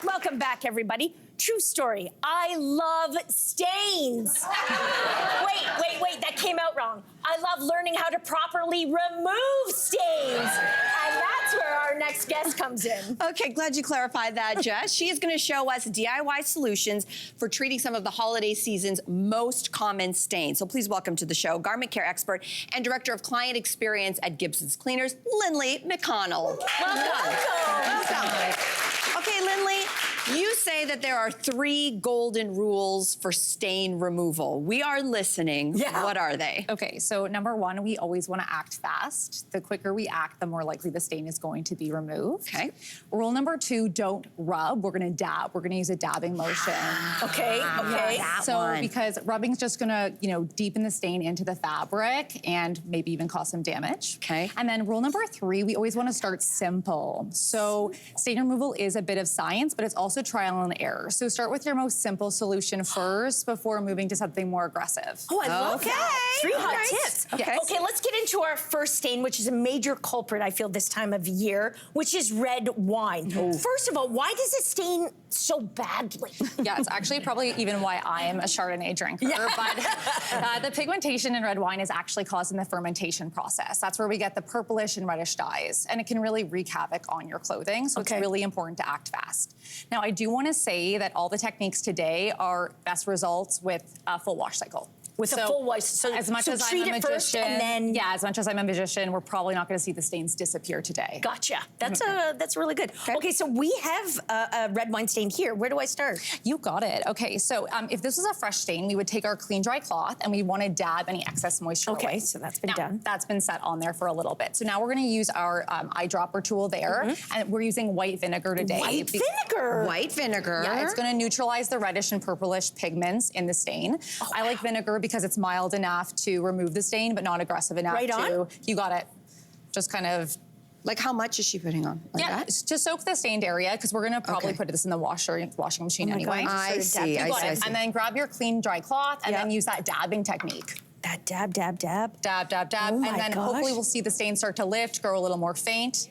Welcome back, everybody. True story. I love stains. Wait, that came out wrong. I love learning how to properly remove stains. And that's where our next guest comes in. Okay, glad you clarified that, Jess. She is going to show us DIY solutions for treating some of the holiday season's most common stains. So please welcome to the show garment care expert and director of client experience at Gibson's Cleaners, Linley McConnell. Welcome. Okay, Linley, you say that there are 3 golden rules for stain removal. We are listening. Yeah. What are they? Okay, so number 1, we always want to act fast. The quicker we act, the more likely the stain is going to be removed. Okay. Rule number 2, don't rub. We're going to dab. We're going to use a dabbing motion. Okay. Because rubbing is just going to, deepen the stain into the fabric and maybe even cause some damage. Okay. And then rule number 3, we always want to start simple. So stain removal is a bit of science, but it's also trial and error. So start with your most simple solution first before moving to something more aggressive. Oh, I love that. 3 hot tips. Okay. Okay, let's get into our first stain, which is a major culprit, I feel, this time of year, which is red wine. First of all, why does it stain so badly? Yeah, it's actually probably even why I'm a Chardonnay drinker. Yeah. But the pigmentation in red wine is actually caused in the fermentation process. That's where we get the purplish and reddish dyes, and it can really wreak havoc on your clothing, so it's really important to act fast. Now, I do want to say that all the techniques today are best results with a full wash cycle. With a full wash, so as much as I'm a magician, first and then... yeah, as much as I'm a magician, we're probably not going to see the stains disappear today. Gotcha. That's really good. Okay, so we have a red wine stain here. Where do I start? You got it. Okay, so if this was a fresh stain, we would take our clean, dry cloth and we want to dab any excess moisture away. Okay, so that's been done. That's been set on there for a little bit. So now we're going to use our eyedropper tool there, and we're using white vinegar today. White vinegar? White vinegar. Yeah, it's going to neutralize the reddish and purplish pigments in the stain. I like vinegar because it's mild enough to remove the stain, but not aggressive enough to... You got it. Just kind of... Like, how much is she putting on? Like that? To soak the stained area, because we're going to probably put this in the washing machine anyway. I see. And then grab your clean, dry cloth, and then use that dabbing technique. That dab, dab, dab. Dab, dab, dab. Oh and then hopefully we'll see the stain start to lift, grow a little more faint.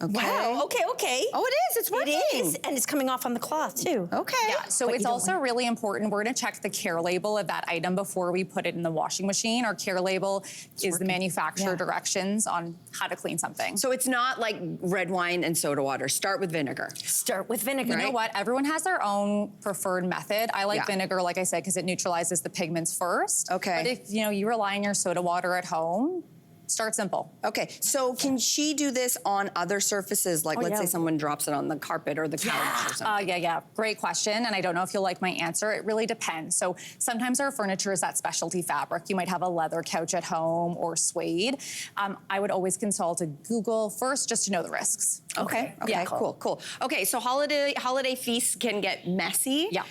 Okay. Wow, okay. Oh, it is, it's working. It is, and it's coming off on the cloth, too. Okay. Yeah, so it's also really important. We're gonna check the care label of that item before we put it in the washing machine. Our care label is the manufacturer directions on how to clean something. So it's not like red wine and soda water. Start with vinegar. Start with vinegar. You know what? Everyone has their own preferred method. I like vinegar, like I said, because it neutralizes the pigments first. Okay. But if you rely on your soda water at home, start simple. Okay, so can she do this on other surfaces? Like, let's say someone drops it on the carpet or the couch or something. Yeah. Great question, and I don't know if you'll like my answer. It really depends. So sometimes our furniture is that specialty fabric. You might have a leather couch at home or suede. I would always consult a Google first just to know the risks. Okay, cool. Okay, so holiday feasts can get messy. Yeah.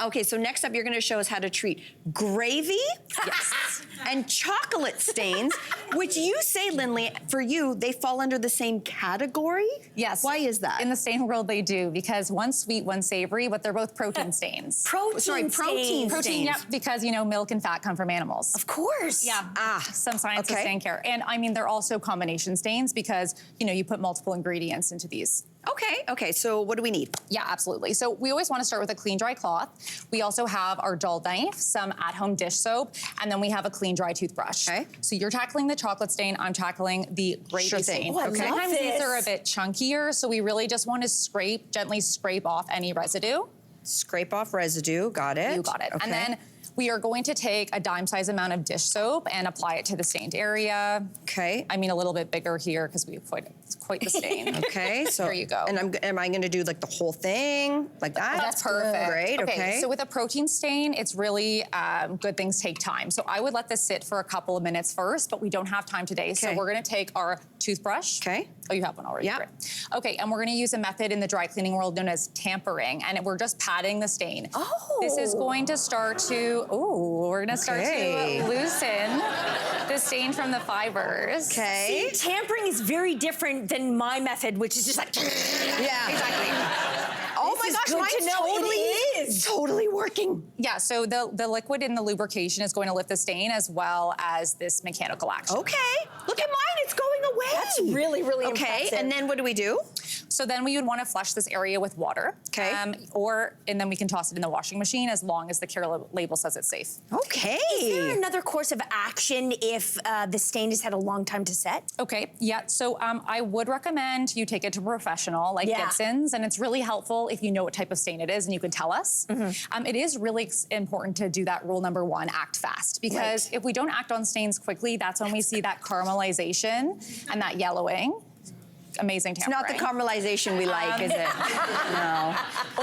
Okay, so next up, you're gonna show us how to treat gravy and chocolate stains, which you say, Linley, for you, they fall under the same category? Yes. Why is that? In the stain world, they do, because one's sweet, one's savory, but they're both protein stains. Protein stains. Protein, yep, because, milk and fat come from animals. Of course. Yeah. Some science of stain care. And, they're also combination stains because, you put multiple ingredients into these. Okay, so what do we need? Yeah, absolutely. So we always want to start with a clean, dry cloth. We also have our dull knife, some at-home dish soap, and then we have a clean, dry toothbrush. Okay. So you're tackling the chocolate stain, I'm tackling the gravy stain. Oh, I love Sometimes this. these are a bit chunkier, so we really just want to gently scrape off any residue. Scrape off residue, got it. You got it. Okay. And then we are going to take a dime-size amount of dish soap and apply it to the stained area. Okay. A little bit bigger here because we put quite the stain. Okay, so there you go. And am I gonna do like the whole thing like that? That's perfect. Great, okay. So with a protein stain, it's really good things take time. So I would let this sit for a couple of minutes first, but we don't have time today. So we're gonna take our toothbrush. Okay. Oh, you have one already? Yeah. Great. Okay, and we're gonna use a method in the dry cleaning world known as tampering, and we're just patting the stain. Oh. This is going to start to, we're gonna start to loosen the stain from the fibers. Okay. See, tampering is very different than my method, which is just like... Yeah. Exactly. Oh my gosh, mine's totally working. Yeah, so the liquid in the lubrication is going to lift the stain as well as this mechanical action. Okay, look at mine, it's going away. That's really, really impressive. Okay, and then what do we do? So then we would want to flush this area with water. Okay. And then we can toss it in the washing machine as long as the care label says it's safe. Okay. Is there another course of action if the stain has had a long time to set? Okay, yeah, so I would recommend you take it to a professional like Gibson's, and it's really helpful if you know what type of stain it is and you can tell us. It is really important to do that rule number 1, act fast, because if we don't act on stains quickly, that's when we see that caramelization and that yellowing. Amazing tampering. It's not the caramelization we like, is it? No.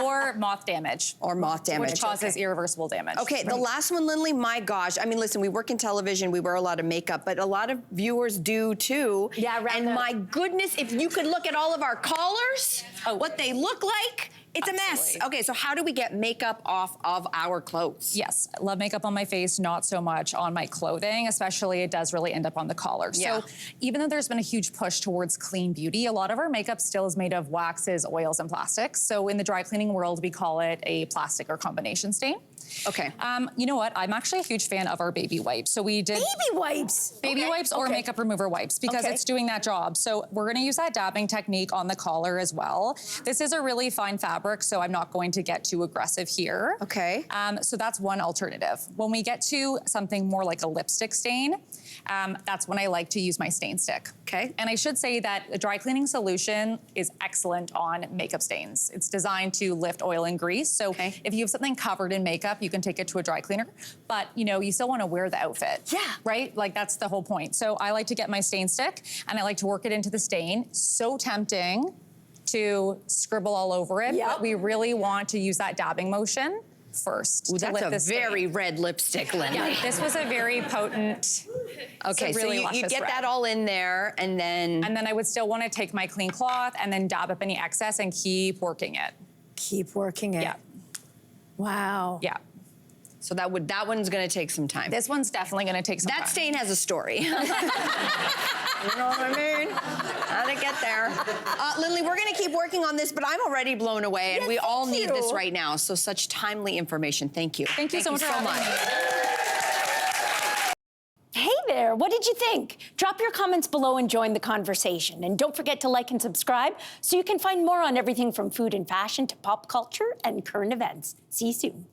Or moth damage. Or moth damage. Which causes irreversible damage. Okay, the last one, Linley, my gosh. I mean, listen, we work in television, we wear a lot of makeup, but a lot of viewers do too. Yeah, right. And my goodness, if you could look at all of our collars, what they look like, it's a mess. Okay, so how do we get makeup off of our clothes? Yes, I love makeup on my face, not so much on my clothing, especially it does really end up on the collar. Yeah. So even though there's been a huge push towards clean beauty, a lot of our makeup still is made of waxes, oils, and plastics. So in the dry cleaning world, we call it a plastic or combination stain. Okay. You know what? I'm actually a huge fan of our baby wipes. So we did Baby wipes. baby wipes or makeup remover wipes because it's doing that job. So we're gonna use that dabbing technique on the collar as well. This is a really fine fabric, so I'm not going to get too aggressive here. Okay. So that's one alternative. When we get to something more like a lipstick stain, that's when I like to use my stain stick. Okay. And I should say that a dry cleaning solution is excellent on makeup stains. It's designed to lift oil and grease. So if you have something covered in makeup, you can take it to a dry cleaner, but you still want to wear the outfit. Yeah. Right? Like that's the whole point. So I like to get my stain stick and I like to work it into the stain. So tempting to scribble all over it, but we really want to use that dabbing motion first. Ooh, that's a very red lipstick, Linley. Yeah, this was a very potent. Okay, really so you get that all in there, and then... And then I would still want to take my clean cloth and then dab up any excess and keep working it. Keep working it. Yeah. Wow. Yeah. So that one's gonna take some time. This one's definitely gonna take some time. That stain has a story. You know what I mean? How to get there. Linley, we're gonna keep working on this, but I'm already blown away, and we all need this right now. So such timely information. Thank you. Thank you so much for having me. Hey there, what did you think? Drop your comments below and join the conversation. And don't forget to like and subscribe so you can find more on everything from food and fashion to pop culture and current events. See you soon.